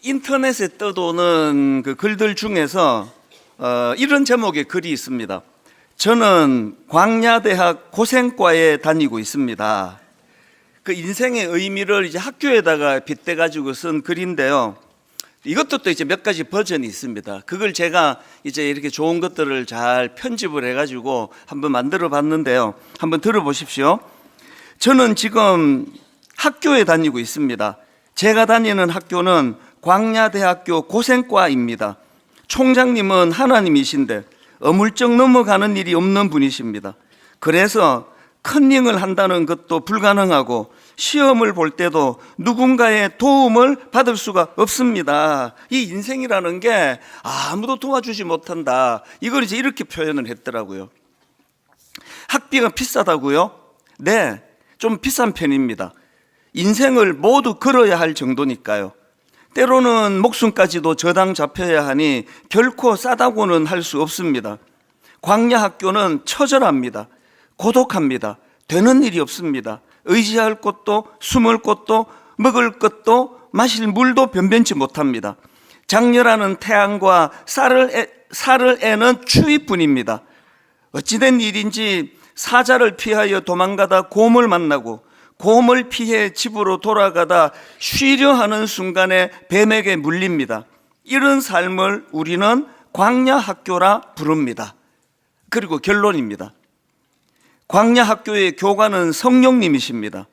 인터넷에 떠도는 그 글들 중에서 이런 제목의 글이 있습니다. 저는 광야대학 고생과에 다니고 있습니다. 그 인생의 의미를 이제 학교에다가 빗대가지고 쓴 글인데요. 이것도 또 이제 몇 가지 버전이 있습니다. 그걸 제가 이제 이렇게 좋은 것들을 잘 편집을 해가지고 한번 만들어 봤는데요. 한번 들어보십시오. 저는 지금 학교에 다니고 있습니다. 제가 다니는 학교는 광야대학교 고생과입니다. 총장님은 하나님이신데 어물쩍 넘어가는 일이 없는 분이십니다. 그래서 컨닝을 한다는 것도 불가능하고 시험을 볼 때도 누군가의 도움을 받을 수가 없습니다. 이 인생이라는 게 아무도 도와주지 못한다. 이걸 이제 이렇게 표현을 했더라고요. 학비가 비싸다고요? 네, 좀 비싼 편입니다. 인생을 모두 걸어야 할 정도니까요. 때로는 목숨까지도 저당 잡혀야 하니 결코 싸다고는 할 수 없습니다. 광야 학교는 처절합니다. 고독합니다. 되는 일이 없습니다. 의지할 곳도 숨을 곳도 먹을 것도 마실 물도 변변치 못합니다. 장렬하는 태양과 살을 애는 추위뿐입니다. 어찌된 일인지 사자를 피하여 도망가다 곰을 만나고 곰을 피해 집으로 돌아가다 쉬려 하는 순간에 뱀에게 물립니다. 이런 삶을 우리는 광야 학교라 부릅니다. 그리고 결론입니다. 광야 학교의 교관은 성령님이십니다.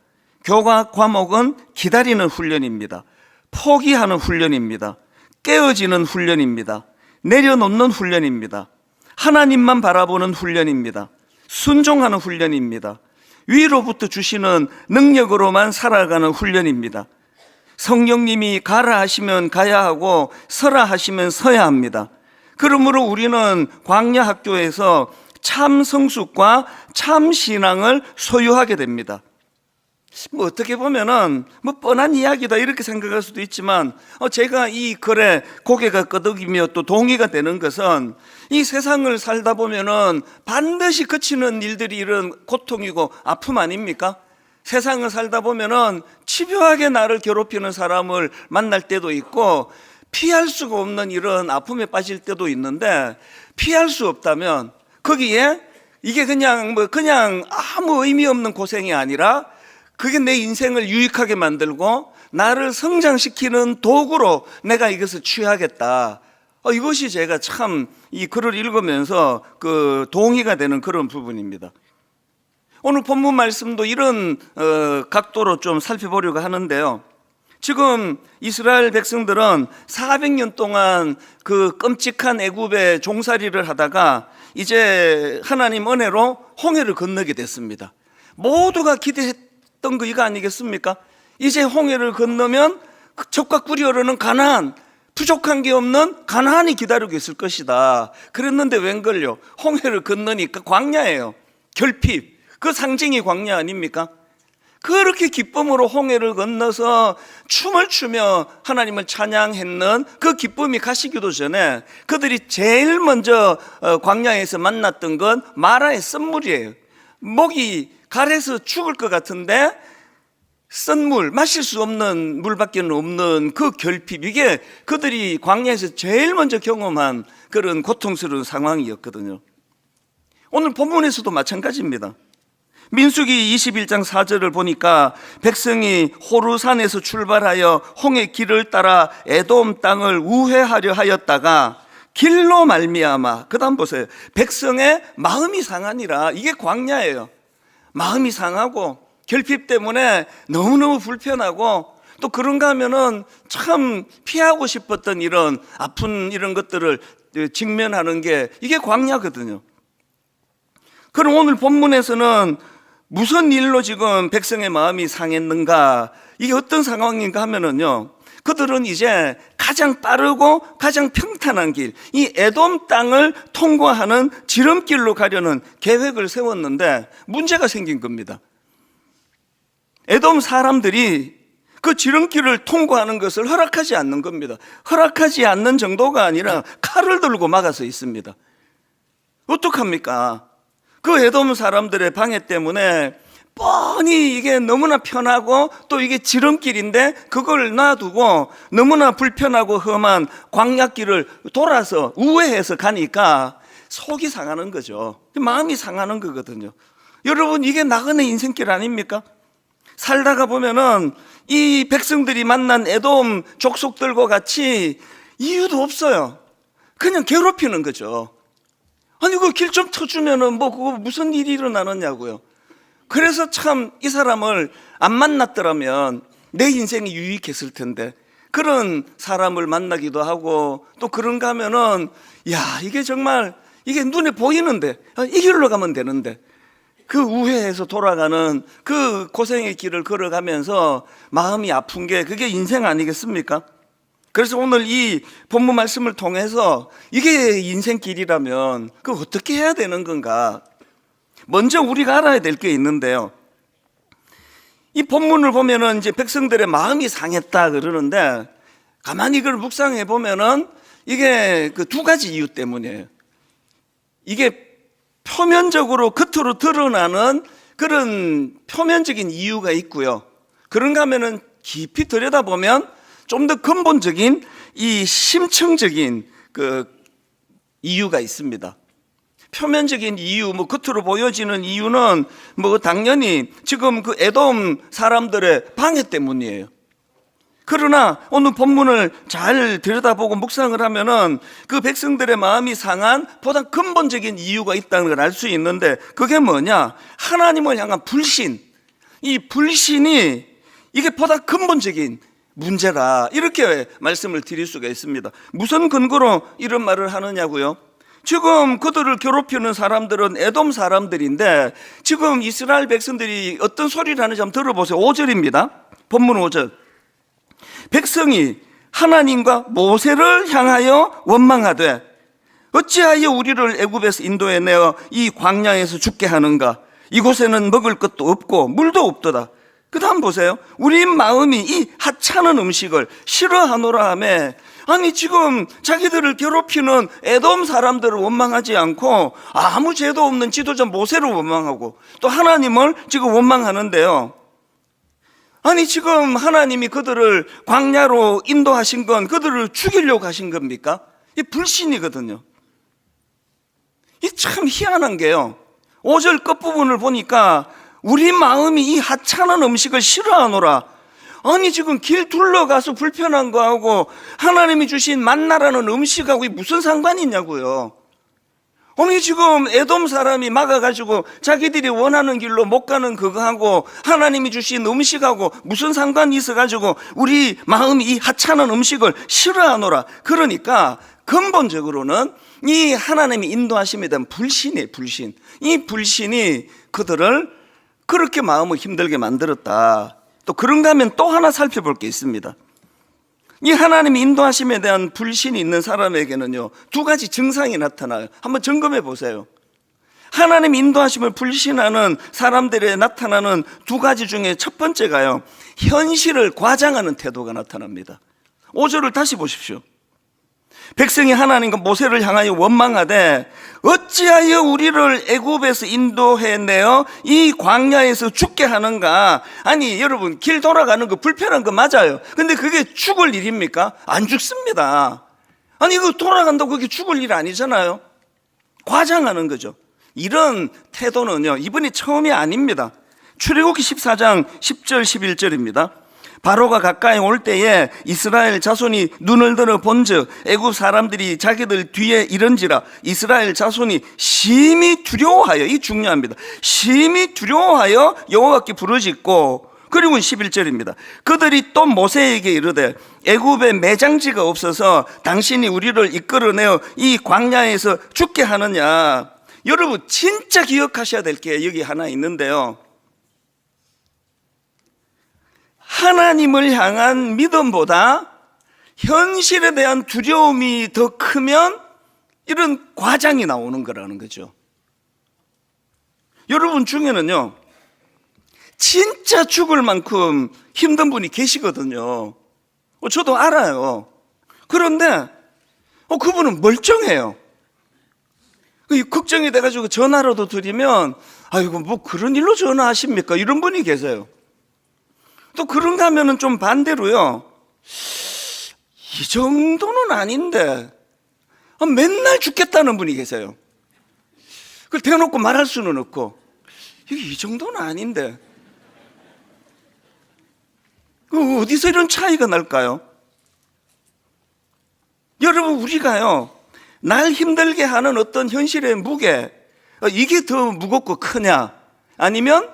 교과 과목은 기다리는 훈련입니다. 포기하는 훈련입니다. 깨어지는 훈련입니다. 내려놓는 훈련입니다. 하나님만 바라보는 훈련입니다. 순종하는 훈련입니다. 위로부터 주시는 능력으로만 살아가는 훈련입니다. 성령님이 가라 하시면 가야 하고 서라 하시면 서야 합니다. 그러므로 우리는 광야 학교에서 참 성숙과 참 신앙을 소유하게 됩니다. 어떻게 보면은 뻔한 이야기다 이렇게 생각할 수도 있지만 제가 이 글에 고개가 끄덕이며 또 동의가 되는 것은 이 세상을 살다 보면은 반드시 거치는 일들이 이런 고통이고 아픔 아닙니까? 세상을 살다 보면은 집요하게 나를 괴롭히는 사람을 만날 때도 있고 피할 수가 없는 이런 아픔에 빠질 때도 있는데 피할 수 없다면 거기에 이게 그냥 아무 의미 없는 고생이 아니라 그게 내 인생을 유익하게 만들고 나를 성장시키는 도구로 내가 이것을 취하겠다. 이것이 제가 참 이 글을 읽으면서 그 동의가 되는 그런 부분입니다. 오늘 본문 말씀도 이런 각도로 좀 살펴보려고 하는데요. 지금 이스라엘 백성들은 400년 동안 그 끔찍한 애굽의 종살이를 하다가 이제 하나님 은혜로 홍해를 건너게 됐습니다. 모두가 기대했던 거 이거 아니겠습니까? 이제 홍해를 건너면 적과 꿀이 흐르는 가나안, 부족한 게 없는 가나안이 기다리고 있을 것이다. 그랬는데 웬걸요? 홍해를 건너니까 광야예요. 결핍, 그 상징이 광야 아닙니까? 그렇게 기쁨으로 홍해를 건너서 춤을 추며 하나님을 찬양했는 그 기쁨이 가시기도 전에 그들이 제일 먼저 광야에서 만났던 건 마라의 썬물이에요. 목이 가래서 죽을 것 같은데 썬물, 마실 수 없는 물밖에 없는 그 결핍, 이게 그들이 광야에서 제일 먼저 경험한 그런 고통스러운 상황이었거든요. 오늘 본문에서도 마찬가지입니다. 민수기 21장 4절을 보니까 백성이 호르산에서 출발하여 홍해 길을 따라 에돔 땅을 우회하려 하였다가 길로 말미암아, 그 다음 보세요. 백성의 마음이 상하니라. 이게 광야예요. 마음이 상하고 결핍 때문에 너무너무 불편하고 또 그런가 하면은 참 피하고 싶었던 이런 아픈 이런 것들을 직면하는 게 이게 광야거든요. 그럼 오늘 본문에서는 무슨 일로 지금 백성의 마음이 상했는가? 이게 어떤 상황인가 하면은요, 그들은 이제 가장 빠르고 가장 평탄한 길, 이 에돔 땅을 통과하는 지름길로 가려는 계획을 세웠는데 문제가 생긴 겁니다. 에돔 사람들이 그 지름길을 통과하는 것을 허락하지 않는 겁니다. 허락하지 않는 정도가 아니라 칼을 들고 막아서 있습니다. 어떡합니까? 그 에돔 사람들의 방해 때문에 뻔히 이게 너무나 편하고 또 이게 지름길인데 그걸 놔두고 너무나 불편하고 험한 광야길을 돌아서 우회해서 가니까 속이 상하는 거죠. 마음이 상하는 거거든요. 여러분, 이게 나그네 인생길 아닙니까? 살다가 보면은 이 백성들이 만난 에돔 족속들과 같이 이유도 없어요. 그냥 괴롭히는 거죠. 아니, 그 길 좀 터주면은 뭐 그거 무슨 일이 일어나느냐고요. 그래서 참 이 사람을 안 만났더라면 내 인생이 유익했을 텐데, 그런 사람을 만나기도 하고 또 그런가 하면은 야, 이게 정말 이게 눈에 보이는데 이 길로 가면 되는데, 그 우회해서 돌아가는 그 고생의 길을 걸어가면서 마음이 아픈 게 그게 인생 아니겠습니까? 그래서 오늘 이 본문 말씀을 통해서 이게 인생길이라면 그 어떻게 해야 되는 건가? 먼저 우리가 알아야 될 게 있는데요. 이 본문을 보면은 이제 백성들의 마음이 상했다 그러는데, 가만히 이걸 묵상해 보면은 이게 그 두 가지 이유 때문이에요. 이게 표면적으로 겉으로 드러나는 그런 표면적인 이유가 있고요. 그런가 하면은 깊이 들여다보면 좀 더 근본적인 이 심층적인 그 이유가 있습니다. 표면적인 이유, 뭐 겉으로 보여지는 이유는 뭐 당연히 지금 그 에돔 사람들의 방해 때문이에요. 그러나 오늘 본문을 잘 들여다보고 묵상을 하면은 그 백성들의 마음이 상한 보다 근본적인 이유가 있다는 걸 알 수 있는데, 그게 뭐냐? 하나님을 향한 불신. 이 불신이 이게 보다 근본적인 문제라, 이렇게 말씀을 드릴 수가 있습니다. 무슨 근거로 이런 말을 하느냐고요? 지금 그들을 괴롭히는 사람들은 에돔 사람들인데, 지금 이스라엘 백성들이 어떤 소리를 하는지 한번 들어보세요. 5절입니다. 본문 5절. 백성이 하나님과 모세를 향하여 원망하되 어찌하여 우리를 애굽에서 인도해 내어 이 광야에서 죽게 하는가? 이곳에는 먹을 것도 없고 물도 없도다. 그 다음 보세요. 우리 마음이 이 하찮은 음식을 싫어하노라 하며, 아니 지금 자기들을 괴롭히는 에돔 사람들을 원망하지 않고 아무 죄도 없는 지도자 모세를 원망하고 또 하나님을 지금 원망하는데요. 아니 지금 하나님이 그들을 광야로 인도하신 건 그들을 죽이려고 하신 겁니까? 이 불신이거든요. 이 참 희한한 게요, 5절 끝부분을 보니까 우리 마음이 이 하찮은 음식을 싫어하노라. 아니 지금 길 둘러가서 불편한 거하고 하나님이 주신 만나라는 음식하고 무슨 상관이 있냐고요. 아니 지금 에돔 사람이 막아가지고 자기들이 원하는 길로 못 가는 그거하고 하나님이 주신 음식하고 무슨 상관이 있어가지고 우리 마음이 이 하찮은 음식을 싫어하노라. 그러니까 근본적으로는 이 하나님이 인도하심에 대한 불신이에요. 불신. 이 불신이 그들을 그렇게 마음을 힘들게 만들었다. 또 그런가 하면 또 하나 살펴볼 게 있습니다. 이 하나님의 인도하심에 대한 불신이 있는 사람에게는요, 두 가지 증상이 나타나요. 한번 점검해 보세요. 하나님 인도하심을 불신하는 사람들에 나타나는 두 가지 중에 첫 번째가요, 현실을 과장하는 태도가 나타납니다. 5절을 다시 보십시오. 백성이 하나님과 모세를 향하여 원망하되 어찌하여 우리를 애굽에서 인도해내어 이 광야에서 죽게 하는가? 아니 여러분, 길 돌아가는 거 불편한 거 맞아요. 근데 그게 죽을 일입니까? 안 죽습니다. 아니 이거 돌아간다고 그게 죽을 일 아니잖아요. 과장하는 거죠. 이런 태도는요, 이번이 처음이 아닙니다. 출애굽기 14장 10절 11절입니다. 바로가 가까이 올 때에 이스라엘 자손이 눈을 들어 본즉 애굽 사람들이 자기들 뒤에 이른지라 이스라엘 자손이 심히 두려워하여, 이 중요합니다, 심히 두려워하여 여호와께 부르짖고, 그리고 11절입니다. 그들이 또 모세에게 이르되 애굽에 매장지가 없어서 당신이 우리를 이끌어내어 이 광야에서 죽게 하느냐. 여러분 진짜 기억하셔야 될 게 여기 하나 있는데요, 하나님을 향한 믿음보다 현실에 대한 두려움이 더 크면 이런 과장이 나오는 거라는 거죠. 여러분 중에는요, 진짜 죽을 만큼 힘든 분이 계시거든요. 저도 알아요. 그런데 그분은 멀쩡해요. 걱정이 돼가지고 전화라도 드리면 아이고 뭐 그런 일로 전화하십니까? 이런 분이 계세요. 또 그런가 하면은 좀 반대로요, 이 정도는 아닌데 맨날 죽겠다는 분이 계세요. 그걸 대놓고 말할 수는 없고, 이 정도는 아닌데 어디서 이런 차이가 날까요? 여러분, 우리가요 날 힘들게 하는 어떤 현실의 무게, 이게 더 무겁고 크냐, 아니면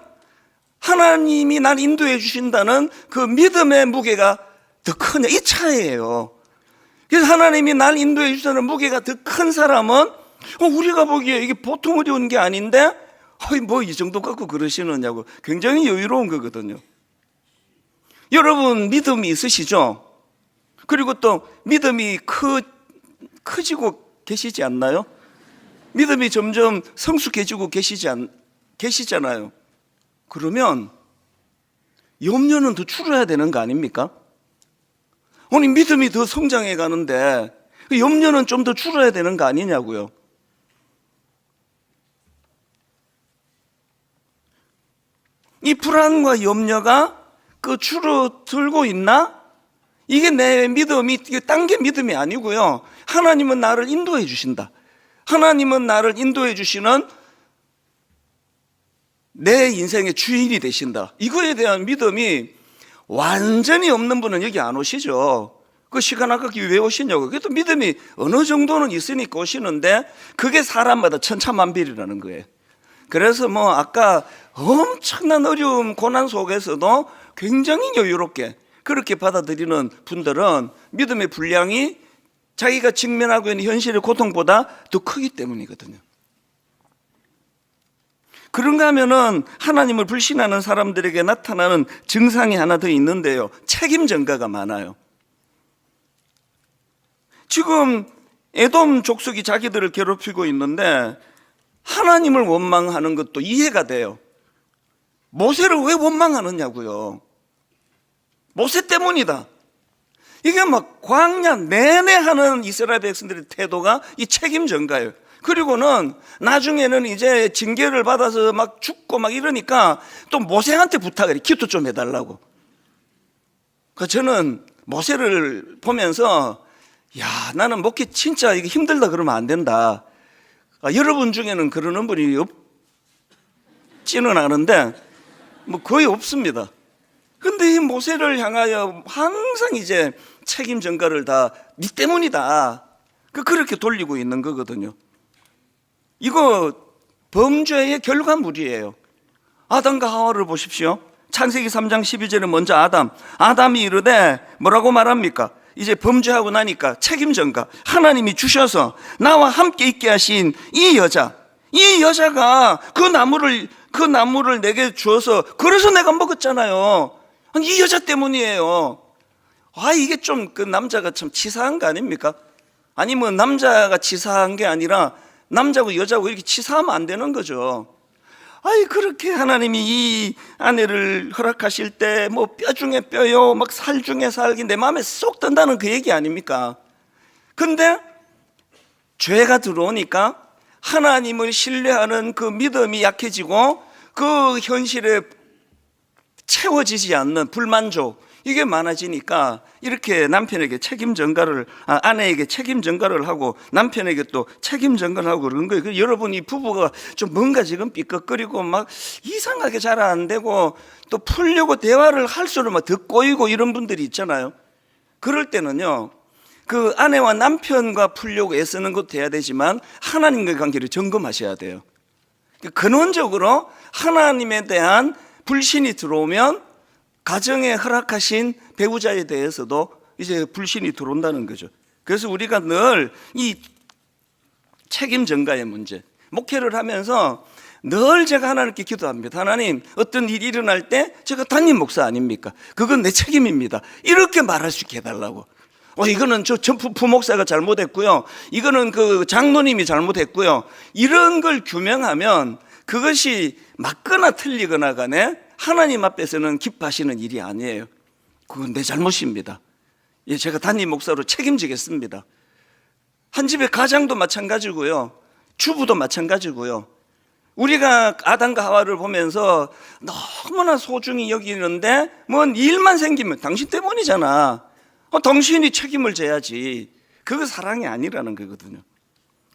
하나님이 날 인도해 주신다는 그 믿음의 무게가 더 크냐, 이 차이예요. 그래서 하나님이 날 인도해 주시는 무게가 더 큰 사람은 우리가 보기에 이게 보통 어려운 게 아닌데 뭐 이 정도 갖고 그러시느냐고 굉장히 여유로운 거거든요. 여러분, 믿음이 있으시죠? 그리고 또 믿음이 커지고 계시지 않나요? 믿음이 점점 성숙해지고 계시잖아요. 그러면 염려는 더 줄여야 되는 거 아닙니까? 아니, 믿음이 더 성장해 가는데 염려는 좀 더 줄여야 되는 거 아니냐고요. 이 불안과 염려가 줄어들고 있나? 이게 내 믿음이, 이게 딴 게 믿음이 아니고요, 하나님은 나를 인도해 주신다, 하나님은 나를 인도해 주시는 내 인생의 주인이 되신다, 이거에 대한 믿음이 완전히 없는 분은 여기 안 오시죠. 그 시간 아깝게 왜 오시냐고. 그래도 믿음이 어느 정도는 있으니까 오시는데 그게 사람마다 천차만별이라는 거예요. 그래서 뭐 아까 엄청난 어려움, 고난 속에서도 굉장히 여유롭게 그렇게 받아들이는 분들은 믿음의 분량이 자기가 직면하고 있는 현실의 고통보다 더 크기 때문이거든요. 그런가 하면은 하나님을 불신하는 사람들에게 나타나는 증상이 하나 더 있는데요, 책임 전가가 많아요. 지금 에돔 족속이 자기들을 괴롭히고 있는데 하나님을 원망하는 것도 이해가 돼요. 모세를 왜 원망하느냐고요. 모세 때문이다. 이게 막 광야 내내 하는 이스라엘 백성들의 태도가 이 책임 전가예요. 그리고는 나중에는 이제 징계를 받아서 막 죽고 막 이러니까 또 모세한테 부탁을 해. 기도 좀 해달라고. 저는 모세를 보면서 나는 목회 진짜 이게 힘들다 그러면 안 된다. 여러분 중에는 그러는 분이 없지는 않은데 뭐 거의 없습니다. 근데 이 모세를 향하여 항상 이제 책임 전가를 다 네 때문이다, 그렇게 돌리고 있는 거거든요. 이거 범죄의 결과물이에요. 아담과 하와를 보십시오. 창세기 3장 12절에 먼저 아담이 이르되 뭐라고 말합니까? 이제 범죄하고 나니까 책임 전가, 하나님이 주셔서 나와 함께 있게 하신 이 여자가 그 나무를 내게 주어서 그래서 내가 먹었잖아요. 이 여자 때문이에요. 이게 좀 그 남자가 참 치사한 거 아닙니까? 아니면 남자가 치사한 게 아니라 남자고 여자고 이렇게 치사하면 안 되는 거죠. 그렇게 하나님이 이 아내를 허락하실 때 뭐 뼈 중에 뼈요, 막 살 중에 살기, 내 마음에 쏙 든다는 그 얘기 아닙니까? 근데 죄가 들어오니까 하나님을 신뢰하는 그 믿음이 약해지고 그 현실에 채워지지 않는 불만족, 이게 많아지니까 이렇게 남편에게 책임 전가를, 아내에게 책임 전가를 하고 남편에게 또 책임 전가를 하고 그런 거예요. 여러분, 이 부부가 좀 뭔가 지금 삐걱거리고 막 이상하게 잘 안 되고 또 풀려고 대화를 할수록 막 더 꼬이고 이런 분들이 있잖아요. 그럴 때는요, 그 아내와 남편과 풀려고 애쓰는 것도 해야 되지만 하나님과의 관계를 점검하셔야 돼요. 근원적으로 하나님에 대한 불신이 들어오면 가정에 허락하신 배우자에 대해서도 이제 불신이 들어온다는 거죠. 그래서 우리가 늘 이 책임 전가의 문제, 목회를 하면서 늘 제가 하나님께 기도합니다. 하나님, 어떤 일이 일어날 때 제가 담임 목사 아닙니까? 그건 내 책임입니다. 이렇게 말할 수 있게 해달라고. 이거는 저 부목사가 잘못했고요, 이거는 그 장로님이 잘못했고요, 이런 걸 규명하면 그것이 맞거나 틀리거나 간에 하나님 앞에서는 기뻐하시는 일이 아니에요. 그건 내 잘못입니다. 제가 담임 목사로 책임지겠습니다. 한 집의 가장도 마찬가지고요, 주부도 마찬가지고요. 우리가 아담과 하와를 보면서 너무나 소중히 여기는데 뭔 일만 생기면 당신 때문이잖아. 당신이 책임을 져야지. 그거 사랑이 아니라는 거거든요.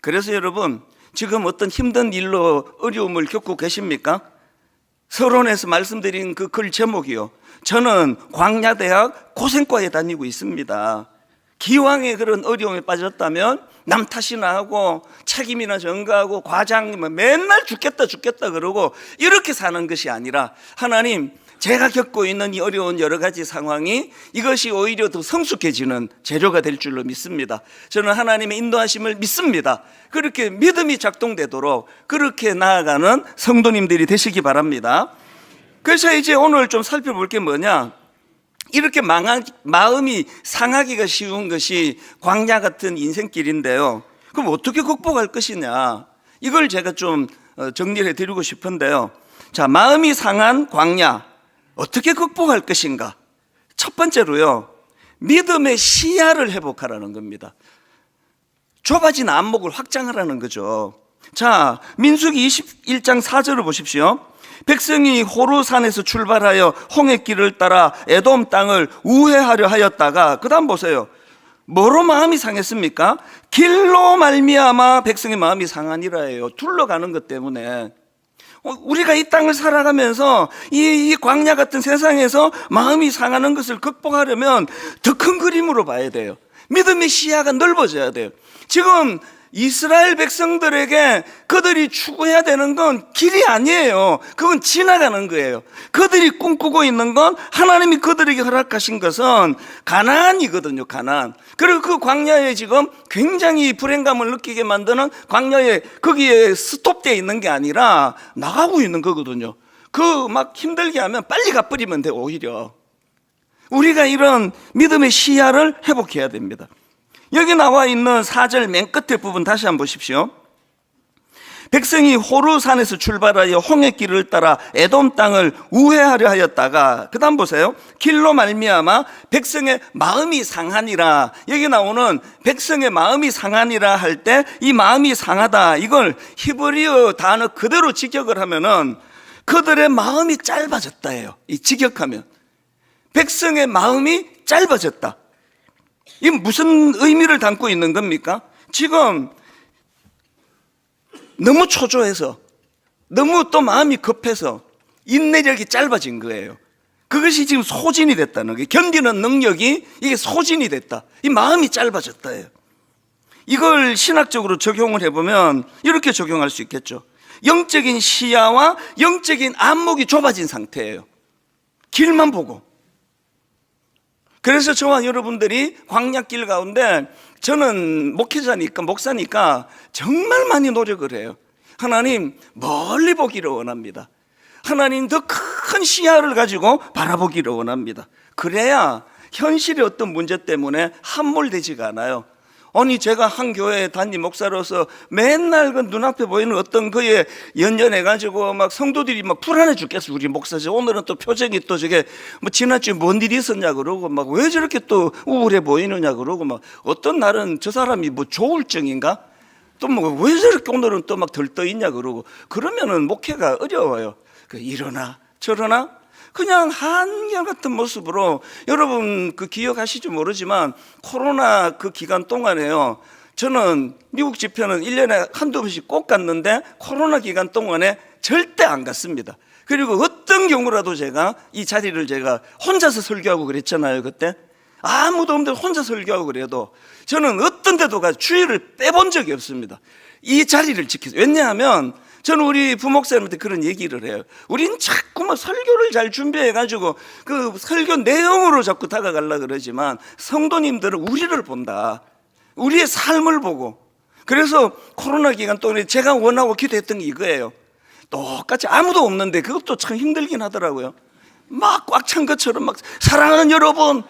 그래서 여러분, 지금 어떤 힘든 일로 어려움을 겪고 계십니까? 서론에서 말씀드린 그 글 제목이요, 저는 광야대학 고생과에 다니고 있습니다. 기왕에 그런 어려움에 빠졌다면 남 탓이나 하고 책임이나 전가하고 과장 맨날 죽겠다 그러고 이렇게 사는 것이 아니라, 하나님, 제가 겪고 있는 이 어려운 여러 가지 상황이 이것이 오히려 더 성숙해지는 재료가 될 줄로 믿습니다. 저는 하나님의 인도하심을 믿습니다. 그렇게 믿음이 작동되도록 그렇게 나아가는 성도님들이 되시기 바랍니다. 그래서 이제 오늘 좀 살펴볼 게 뭐냐, 이렇게 마음이 상하기가 쉬운 것이 광야 같은 인생길인데요, 그럼 어떻게 극복할 것이냐, 이걸 제가 좀 정리를 해드리고 싶은데요. 자, 마음이 상한 광야 어떻게 극복할 것인가? 첫 번째로요, 믿음의 시야를 회복하라는 겁니다. 좁아진 안목을 확장하라는 거죠. 자, 민수기 21장 4절을 보십시오. 백성이 호르산에서 출발하여 홍해길을 따라 에돔 땅을 우회하려 하였다가, 그 다음 보세요. 뭐로 마음이 상했습니까? 길로 말미암아 백성의 마음이 상하니라예요. 둘러가는 것 때문에. 우리가 이 땅을 살아가면서 이 광야 같은 세상에서 마음이 상하는 것을 극복하려면 더 큰 그림으로 봐야 돼요. 믿음의 시야가 넓어져야 돼요. 지금 이스라엘 백성들에게 그들이 추구해야 되는 건 길이 아니에요. 그건 지나가는 거예요. 그들이 꿈꾸고 있는 건, 하나님이 그들에게 허락하신 것은 가나안이거든요. 가나안. 그리고 그 광야에 지금 굉장히 불행감을 느끼게 만드는 광야에, 거기에 스톱되어 있는 게 아니라 나가고 있는 거거든요. 그 막 힘들게 하면 빨리 가버리면 돼. 오히려 우리가 이런 믿음의 시야를 회복해야 됩니다. 여기 나와 있는 4절 맨 끝에 부분 다시 한번 보십시오. 백성이 호르산에서 출발하여 홍해길을 따라 에돔 땅을 우회하려 하였다가, 그 다음 보세요. 길로 말미암아 백성의 마음이 상하니라. 여기 나오는 백성의 마음이 상하니라 할 때 이 마음이 상하다, 이걸 히브리어 단어 그대로 직역을 하면은 그들의 마음이 짧아졌다예요. 이 직역하면 백성의 마음이 짧아졌다. 이 무슨 의미를 담고 있는 겁니까? 지금 너무 초조해서, 너무 또 마음이 급해서 인내력이 짧아진 거예요. 그것이 지금 소진이 됐다는 거예요. 견디는 능력이 이게 소진이 됐다. 이 마음이 짧아졌다예요. 이걸 신학적으로 적용을 해보면 이렇게 적용할 수 있겠죠. 영적인 시야와 영적인 안목이 좁아진 상태예요. 길만 보고. 그래서 저와 여러분들이 광야길 가운데, 저는 목회자니까, 목사니까 정말 많이 노력을 해요. 하나님, 멀리 보기를 원합니다. 하나님, 더 큰 시야를 가지고 바라보기를 원합니다. 그래야 현실의 어떤 문제 때문에 함몰되지가 않아요. 아니, 제가 한 교회 담임 목사로서 맨날 그 눈앞에 보이는 어떤 거에 연연해가지고 막 성도들이 막 불안해 죽겠어. 우리 목사지 오늘은 또 표정이 또 저게 뭐 지난주에 뭔 일이 있었냐 그러고, 막 왜 저렇게 또 우울해 보이느냐 그러고, 막 어떤 날은 저 사람이 뭐 조울증인가? 또 뭐 왜 저렇게 오늘은 또 막 들떠 있냐 그러고, 그러면은 목회가 어려워요. 이러나 저러나 그냥 한결같은 모습으로, 여러분 그 기억하실지 모르지만 코로나 그 기간 동안에요, 저는 미국 집회는 1년에 한두 번씩 꼭 갔는데 코로나 기간 동안에 절대 안 갔습니다. 그리고 어떤 경우라도 제가 이 자리를 제가 혼자서 설교하고 그랬잖아요. 그때 아무도 없는데 혼자 설교하고 그래도 저는 어떤 데도 가 주의를 빼본 적이 없습니다. 이 자리를 지키세요. 왜냐하면 저는 우리 부목사님한테 그런 얘기를 해요. 우린 자꾸만 설교를 잘 준비해가지고 그 설교 내용으로 자꾸 다가가려고 그러지만, 성도님들은 우리를 본다. 우리의 삶을 보고. 그래서 코로나 기간 동안에 제가 원하고 기도했던 게 이거예요. 똑같이 아무도 없는데 그것도 참 힘들긴 하더라고요. 막 꽉 찬 것처럼 막 사랑하는 여러분,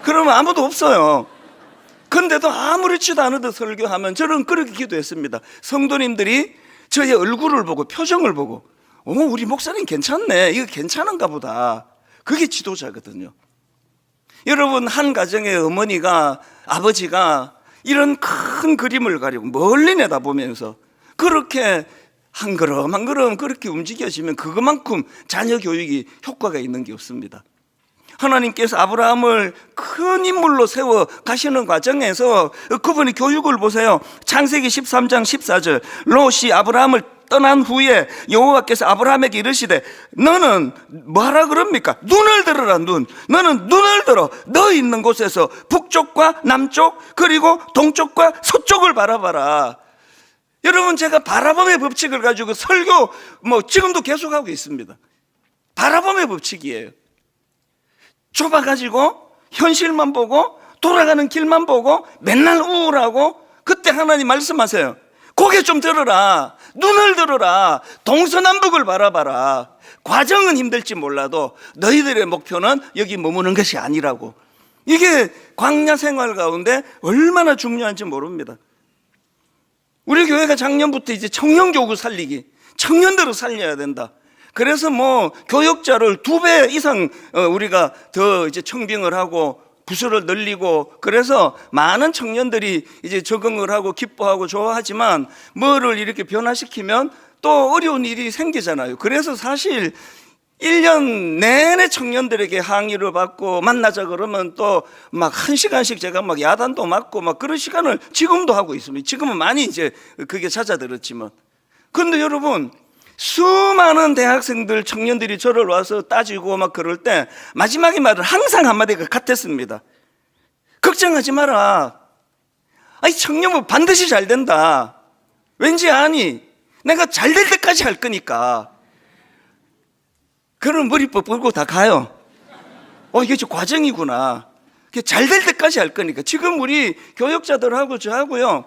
그러면 아무도 없어요. 근데도 아무렇지도 않은 설교하면 저는 그렇게 기도했습니다. 성도님들이 저의 얼굴을 보고 표정을 보고, 우리 목사님 괜찮네, 이거 괜찮은가 보다. 그게 지도자거든요. 여러분, 한 가정의 어머니가, 아버지가 이런 큰 그림을 가리고 멀리 내다보면서 그렇게 한 걸음 한 걸음 그렇게 움직여지면 그것만큼 자녀 교육이 효과가 있는 게 없습니다. 하나님께서 아브라함을 큰 인물로 세워 가시는 과정에서 그분이 교육을 보세요. 창세기 13장 14절, 롯이 아브라함을 떠난 후에 여호와께서 아브라함에게 이르시되 너는 뭐하라 그럽니까? 눈을 들어라. 너는 눈을 들어 너 있는 곳에서 북쪽과 남쪽 그리고 동쪽과 서쪽을 바라봐라. 여러분, 제가 바라봄의 법칙을 가지고 설교 지금도 계속하고 있습니다. 바라봄의 법칙이에요. 좁아가지고 현실만 보고 돌아가는 길만 보고 맨날 우울하고, 그때 하나님 말씀하세요. 고개 좀 들어라. 눈을 들어라. 동서남북을 바라봐라. 과정은 힘들지 몰라도 너희들의 목표는 여기 머무는 것이 아니라고. 이게 광야 생활 가운데 얼마나 중요한지 모릅니다. 우리 교회가 작년부터 이제 청년 교구 살리기, 청년들을 살려야 된다. 그래서 교역자를 2배 이상 우리가 더 이제 청빙을 하고 부서를 늘리고, 그래서 많은 청년들이 이제 적응을 하고 기뻐하고 좋아하지만 뭐를 이렇게 변화시키면 또 어려운 일이 생기잖아요. 그래서 사실 1년 내내 청년들에게 항의를 받고 만나자 그러면 또 막 1시간씩 제가 막 야단도 맞고 막 그런 시간을 지금도 하고 있습니다. 지금은 많이 이제 그게 잦아들었지만. 그런데 여러분, 수많은 대학생들, 청년들이 저를 와서 따지고 막 그럴 때 마지막에 말은 항상 한마디가 같았습니다. 걱정하지 마라. 아니, 청년부 반드시 잘 된다. 왠지 아니, 내가 잘 될 때까지 할 거니까. 그런 머리법 불고 다 가요. 이게 저 과정이구나. 잘 될 때까지 할 거니까. 지금 우리 교역자들하고 저하고요,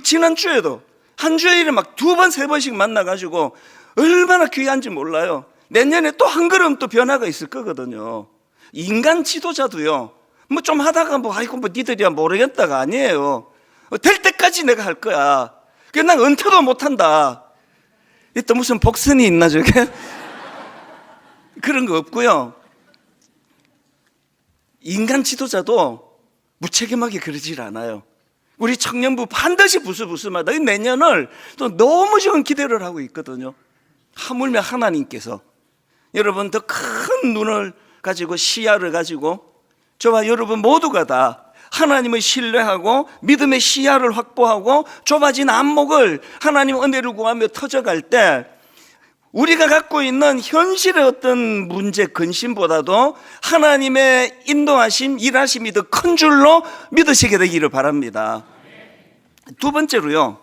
지난주에도 한 주일에 막 2번, 3번씩 만나가지고 얼마나 귀한지 몰라요. 내년에 또 한 걸음 또 변화가 있을 거거든요. 인간 지도자도요, 좀 하다가 니들이야 모르겠다가 아니에요. 될 때까지 내가 할 거야. 난 은퇴도 못 한다. 또 무슨 복선이 있나 저게? 그런 거 없고요. 인간 지도자도 무책임하게 그러질 않아요. 우리 청년부 반드시 부수부수마다 내년을 또 너무 지금 기대를 하고 있거든요. 하물며 하나님께서 여러분 더 큰 눈을 가지고 시야를 가지고 저와 여러분 모두가 다 하나님을 신뢰하고 믿음의 시야를 확보하고 좁아진 안목을 하나님 은혜를 구하며 터져갈 때 우리가 갖고 있는 현실의 어떤 문제 근심보다도 하나님의 인도하심, 일하심이 더 큰 줄로 믿으시게 되기를 바랍니다. 2번째로요,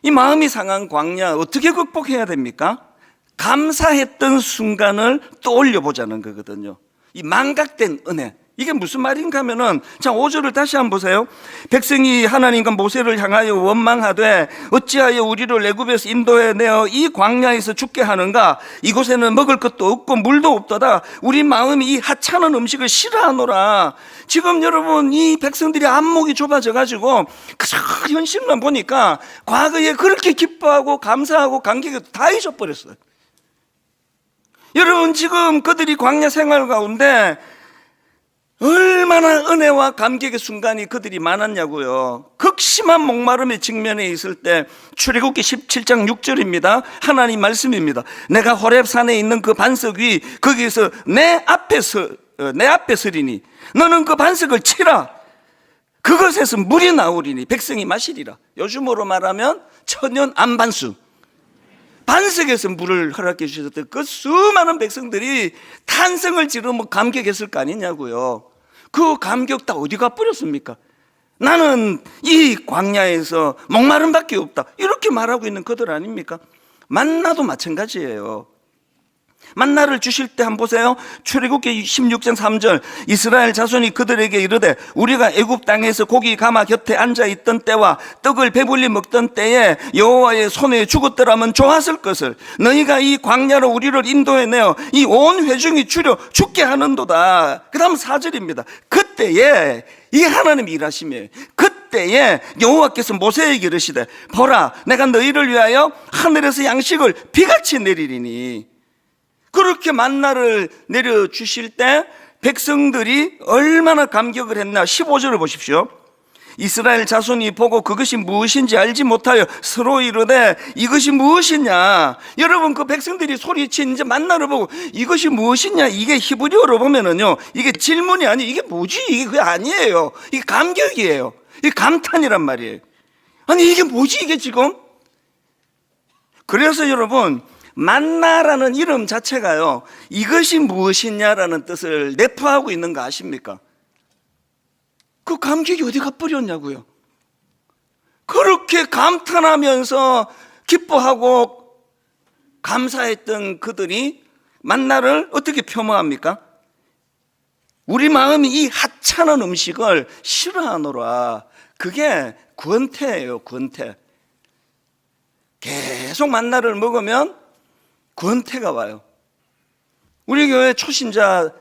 이 마음이 상한 광야 어떻게 극복해야 됩니까? 감사했던 순간을 떠올려 보자는 거거든요. 이 망각된 은혜, 이게 무슨 말인가 하면은, 자, 5절을 다시 한번 보세요. 백성이 하나님과 모세를 향하여 원망하되 어찌하여 우리를 애굽에서 인도해 내어 이 광야에서 죽게 하는가? 이곳에는 먹을 것도 없고 물도 없도다. 우리 마음이 이 하찮은 음식을 싫어하노라. 지금 여러분, 이 백성들이 안목이 좁아져 가지고 그저 현실만 보니까 과거에 그렇게 기뻐하고 감사하고 감격이 다 잊어버렸어요. 여러분, 지금 그들이 광야 생활 가운데 얼마나 은혜와 감격의 순간이 그들이 많았냐고요. 극심한 목마름의 직면에 있을 때, 출애굽기 17장 6절입니다. 하나님 말씀입니다. 내가 호렙산에 있는 그 반석 위 거기에서 내 앞에 서리니 너는 그 반석을 치라. 그것에서 물이 나오리니 백성이 마시리라. 요즘으로 말하면 천연 안반수. 반석에서 물을 허락해 주셨을 때 그 수많은 백성들이 탄성을 지르며 감격했을 거 아니냐고요. 그 감격 다 어디 가버렸습니까? 나는 이 광야에서 목마름밖에 없다, 이렇게 말하고 있는 그들 아닙니까? 만나도 마찬가지예요. 만나를 주실 때 한번 보세요. 출애굽기 16장 3절, 이스라엘 자손이 그들에게 이르되 우리가 애굽 땅에서 고기 가마 곁에 앉아 있던 때와 떡을 배불리 먹던 때에 여호와의 손에 죽었더라면 좋았을 것을 너희가 이 광야로 우리를 인도해 내어 이 온 회중이 줄여 죽게 하는도다. 그 다음 4절입니다. 그때에, 이게 하나님이 일하심이에요. 그때에 여호와께서 모세에게 이르시되 보라, 내가 너희를 위하여 하늘에서 양식을 비같이 내리리니. 그렇게 만나를 내려주실 때 백성들이 얼마나 감격을 했나. 15절을 보십시오. 이스라엘 자손이 보고 그것이 무엇인지 알지 못하여 서로 이르되 이것이 무엇이냐. 여러분, 그 백성들이 소리친 이제 만나를 보고 이것이 무엇이냐, 이게 히브리어로 보면은요, 이게 질문이 아니, 이게 뭐지, 이게 그게 아니에요. 이게 감격이에요. 이게 감탄이란 말이에요. 아니, 이게 뭐지, 이게 지금. 그래서 여러분, 만나라는 이름 자체가요, 이것이 무엇이냐라는 뜻을 내포하고 있는 거 아십니까? 그 감격이 어디 가버렸냐고요. 그렇게 감탄하면서 기뻐하고 감사했던 그들이 만나를 어떻게 폄하합니까? 우리 마음이 이 하찮은 음식을 싫어하노라. 그게 권태예요, 권태. 계속 만나를 먹으면 권태가 와요. 우리 교회 초신자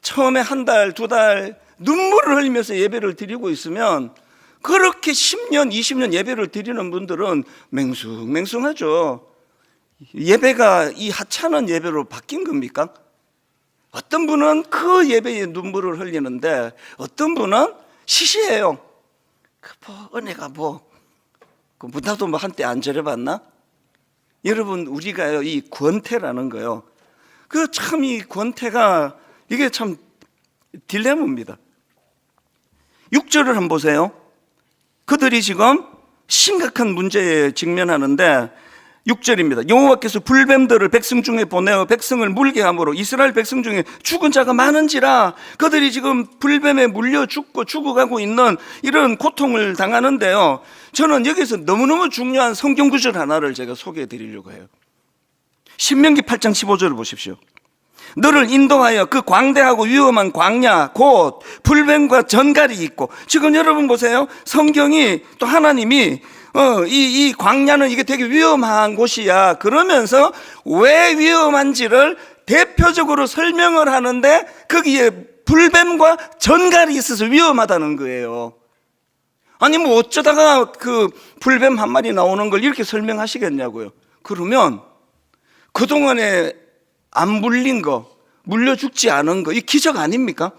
처음에 한 달, 두 달 눈물을 흘리면서 예배를 드리고 있으면 그렇게 10년, 20년 예배를 드리는 분들은 맹숭맹숭하죠. 예배가 이 하찮은 예배로 바뀐 겁니까? 어떤 분은 그 예배에 눈물을 흘리는데 어떤 분은 시시해요. 은혜가 나도 한때 안 저래봤나? 여러분, 우리가요, 이 권태라는 거요, 그 참 이 권태가 이게 참 딜레마입니다. 6절을 한번 보세요. 그들이 지금 심각한 문제에 직면하는데 6절입니다. 여호와께서 불뱀들을 백성 중에 보내어 백성을 물게 함으로 이스라엘 백성 중에 죽은 자가 많은지라. 그들이 지금 불뱀에 물려 죽어가고 있는 이런 고통을 당하는데요, 저는 여기서 너무너무 중요한 성경 구절 하나를 제가 소개해 드리려고 해요. 신명기 8장 15절을 보십시오. 너를 인도하여 그 광대하고 위험한 광야 곧 불뱀과 전갈이 있고. 지금 여러분 보세요. 성경이 또 하나님이 이 광야는 이게 되게 위험한 곳이야 그러면서 왜 위험한지를 대표적으로 설명을 하는데 거기에 불뱀과 전갈이 있어서 위험하다는 거예요. 아니 뭐 어쩌다가 그 불뱀 한 마리 나오는 걸 이렇게 설명하시겠냐고요. 그러면 그동안에 안 물린 거, 물려 죽지 않은 거, 이 기적 아닙니까?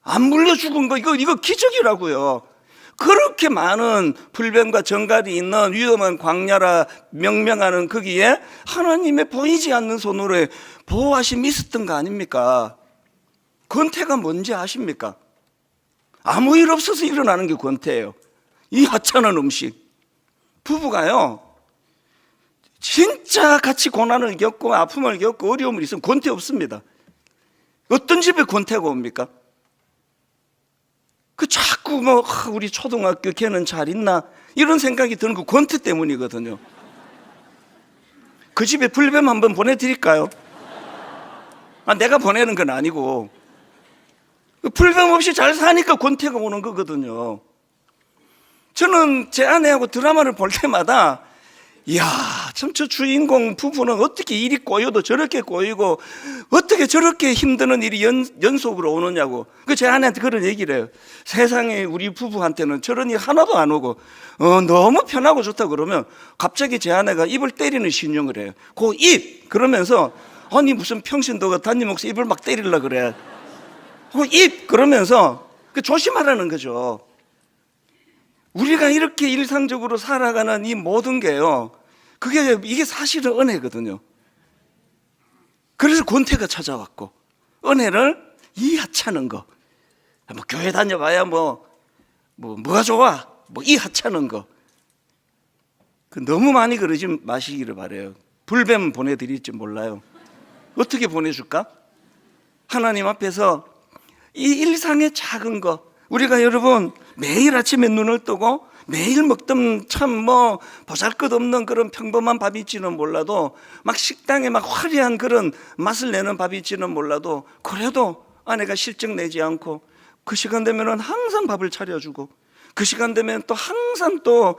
안 물려 죽은 거, 이거 기적이라고요. 그렇게 많은 불뱀과 전갈이 있는 위험한 광야라 명명하는 거기에 하나님의 보이지 않는 손으로 보호하심이 있었던 거 아닙니까? 권태가 뭔지 아십니까? 아무 일 없어서 일어나는 게 권태예요. 이 하찮은 음식. 부부가요, 진짜 같이 고난을 겪고 아픔을 겪고 어려움을 있으면 권태 없습니다. 어떤 집에 권태가 옵니까? 그 자꾸 우리 초등학교 걔는 잘 있나 이런 생각이 드는 그 권태 때문이거든요. 그 집에 불뱀 한번 보내드릴까요? 내가 보내는 건 아니고 불뱀 없이 잘 사니까 권태가 오는 거거든요. 저는 제 아내하고 드라마를 볼 때마다 이야, 참 저 주인공 부부는 어떻게 일이 꼬여도 저렇게 꼬이고 어떻게 저렇게 힘드는 일이 연속으로 오느냐고. 제 아내한테 그런 얘기를 해요. 세상에 우리 부부한테는 저런 일 하나도 안 오고 너무 편하고 좋다 그러면 갑자기 제 아내가 입을 때리는 신용을 해요. 그 입! 그러면서 아니 무슨 평신도가 담임 목사 입을 막 때리려고 그래. 그 입! 그러면서 조심하라는 거죠. 우리가 이렇게 일상적으로 살아가는 이 모든 게요, 이게 사실은 은혜거든요. 그래서 권태가 찾아왔고, 은혜를 이 하찮은 거, 교회 다녀봐야 뭐가 좋아, 이 하찮은 거, 너무 많이 그러지 마시기를 바래요. 불뱀 보내드릴지 몰라요. 어떻게 보내줄까? 하나님 앞에서 이 일상의 작은 거, 우리가 여러분 매일 아침에 눈을 뜨고 매일 먹던 참 보잘것없는 그런 평범한 밥일지는 몰라도 막 식당에 막 화려한 그런 맛을 내는 밥일지는 몰라도 그래도 아내가 실적 내지 않고 그 시간 되면은 항상 밥을 차려주고 그 시간 되면 또 항상 또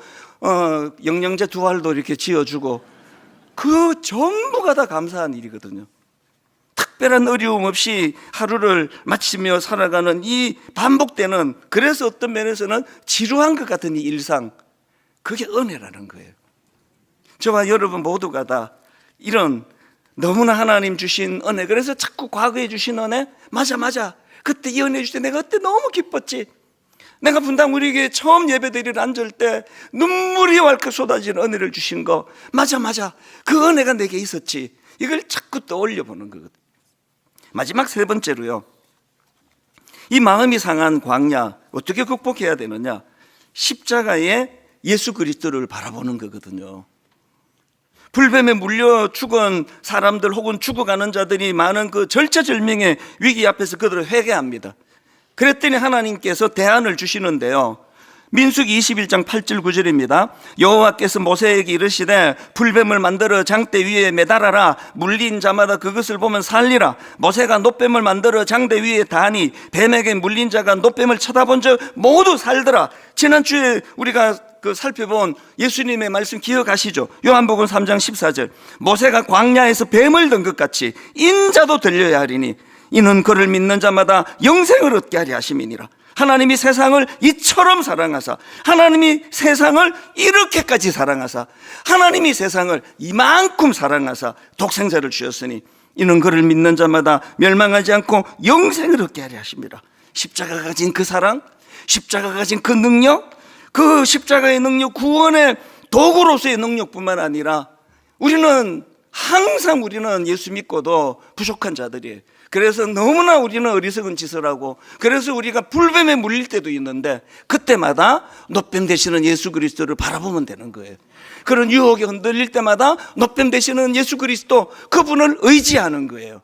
영양제 2알도 이렇게 지어주고 그 전부가 다 감사한 일이거든요. 특별한 어려움 없이 하루를 마치며 살아가는 이 반복되는, 그래서 어떤 면에서는 지루한 것 같은 이 일상, 그게 은혜라는 거예요. 저와 여러분 모두가 다 이런 너무나 하나님 주신 은혜, 그래서 자꾸 과거에 주신 은혜, 맞아 그때 이 은혜 주실 때 내가 그때 너무 기뻤지, 내가 분당 우리에게 처음 예배드리러 앉을 때 눈물이 왈칵 쏟아지는 은혜를 주신 거, 맞아 그 은혜가 내게 있었지. 이걸 자꾸 떠올려 보는 거거든. 마지막 세 번째로요, 이 마음이 상한 광야 어떻게 극복해야 되느냐? 십자가에 예수 그리스도를 바라보는 거거든요. 불뱀에 물려 죽은 사람들 혹은 죽어가는 자들이 많은 그 절체절명의 위기 앞에서 그들을 회개합니다. 그랬더니 하나님께서 대안을 주시는데요, 민수기 21장 8절 9절입니다. 여호와께서 모세에게 이르시되 불뱀을 만들어 장대 위에 매달아라. 물린 자마다 그것을 보면 살리라. 모세가 놋뱀을 만들어 장대 위에 다니 뱀에게 물린 자가 놋뱀을 쳐다본 적 모두 살더라. 지난주에 우리가 살펴본 예수님의 말씀 기억하시죠? 요한복음 3장 14절. 모세가 광야에서 뱀을 든 것 같이 인자도 들려야 하리니 이는 그를 믿는 자마다 영생을 얻게 하리 하심이니라. 하나님이 세상을 이처럼 사랑하사, 하나님이 세상을 이렇게까지 사랑하사, 하나님이 세상을 이만큼 사랑하사 독생자를 주셨으니 이는 그를 믿는 자마다 멸망하지 않고 영생을 얻게 하리 하십니다. 십자가가 가진 그 사랑, 십자가가 가진 그 능력, 그 십자가의 능력, 구원의 도구로서의 능력뿐만 아니라 우리는 예수 믿고도 부족한 자들이에요. 그래서 너무나 우리는 어리석은 짓을 하고, 그래서 우리가 불뱀에 물릴 때도 있는데 그때마다 놋뱀 되시는 예수 그리스도를 바라보면 되는 거예요. 그런 유혹에 흔들릴 때마다 놋뱀 되시는 예수 그리스도, 그분을 의지하는 거예요.